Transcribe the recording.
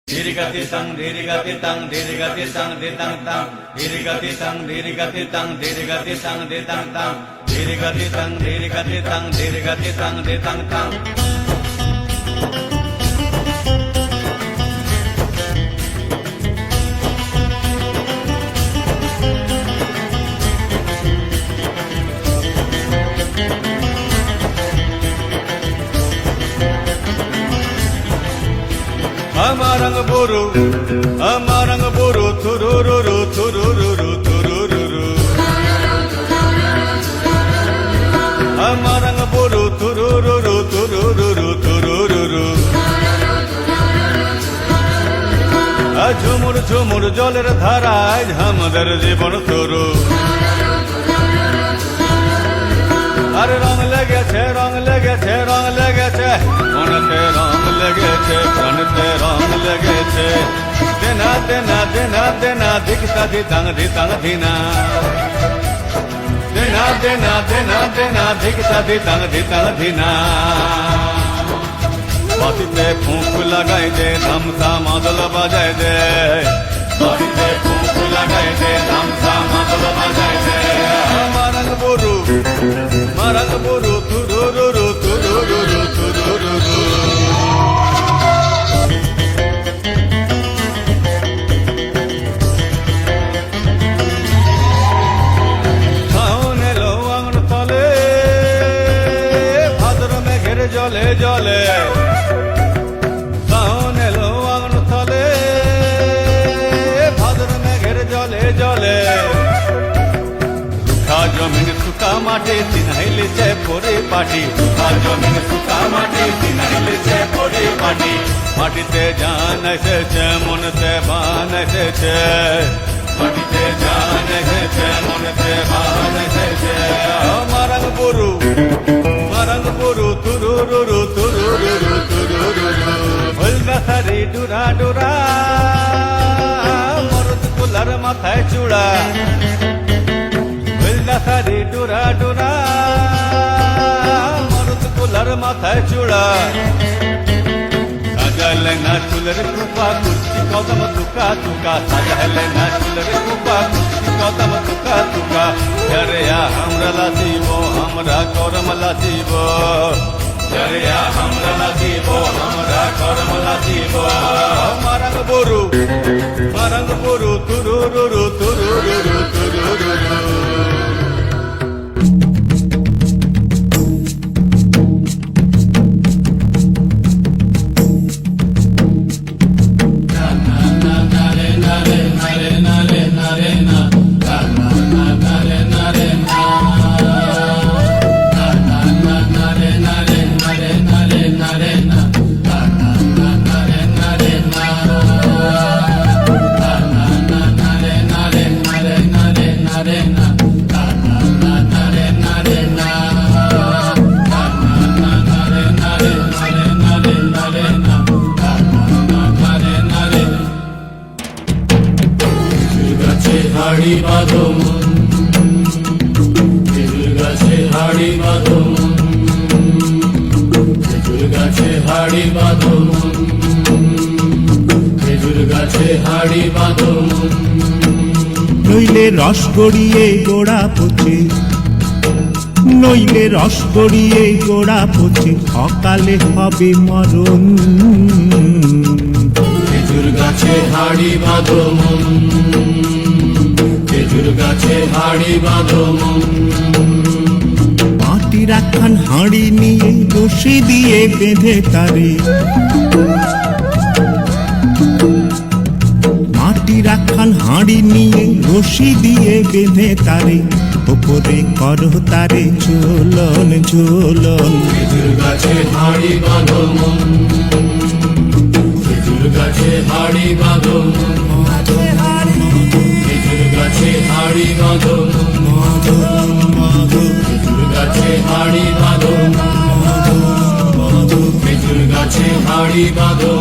Dirigati tang dirigati tang dirigati tang ditang tang dirigati tang dirigati tang dirigati tang ditang tang dirigati tang dirigati tang dirigati tang ditang tang Amarang buru turururu turururu turururu Amarang buru turururu turururu turururu ঝুমুর ঝুমুর জলের ধারায় আমাদের জীবন তরু আরে রং লেগেছে রং লেগেছে রং লেগেছে মনেতে রং লেগেছে প্রাণেতে রং লেগেছে দেনা দেনা দেনা দেনা দিকতা দিতাং দিতাং দিনা দেনা দেনা দেনা দেনা দিকতা দিতাং দিতাং দিনা বাতিতে ফুঁক লাগাই দে ধামসা মাদল বাজাই দে বাতিতে ফুঁক লাগাই দে ধামসা মাদল বাজাই দে মারাং বরু তুরুরুরু তুরুরুরু তুরুরুরু শাওন এলো আঙুর তলে ভাদ্র মেঘের জলে জলে শাওন এলো আঙুর তলে ভাদ্র মেঘের জলে জলে জমিন সুকা মাটি দিনাইলেছে পরে পাটি জমিন সুকা মাটি দিনাইলেছে পরে পাটি মাটিতে জান এসেছে মনতে বান এসেছে মাটিতে জান এসেছে মনতে বান এসেছে মারাং বরু তুরুরুরু তুরুরুরু তুরুরুরু হলগাছারি ডুরা ডুরা মরদ কুলার মাথায় চূড়া সারি ডুরা ডুরা মরদ কুলার মাথায় চূড়া সাজালে না চুলের কুপা কুর্চি কদম তুকা তুকা সাজালে না চুলের কুপা কুর্চি কদম তুকা তুকা জরিয়া আমরা লাসিব আমরা করম লাসিব জরিয়া আমরা লাসিব আমরা করম লাসিব মারাং বরু তুরুরুরু তুরুরুরু তুরুরুরু হাড়ি বাঁধো মন খেজুর গাছে হাড়ি বাঁধো মন খেজুর গাছে হাড়ি বাঁধো মন খেজুর গাছে হাড়ি বাঁধো মন নইলে রস গড়িয়ে গোড়া পচে নইলে রস গড়িয়ে গোড়া পচে অকালে হবে মরণ খেজুর গাছে হাড়ি বাঁধো মন খেজুর গাছে হাড়ি বাঁধো মন মাটির একখান হাঁড়ি নিয়ে রশি দিয়ে বেঁধে তারে মাটির একখান হাঁড়ি নিয়ে রশি দিয়ে বেঁধে তারে ওপরে করো তারে ঝোলন ঝোলন খেজুর গাছে হাড়ি বাঁধো মন খেজুর গাছে হাড়ি বাঁধো মন খেজুর গাছে হাড়ি বাঁধো খেজুর গাছে হাড়ি বাঁধো খেজুর গাছে হাড়ি বাঁধো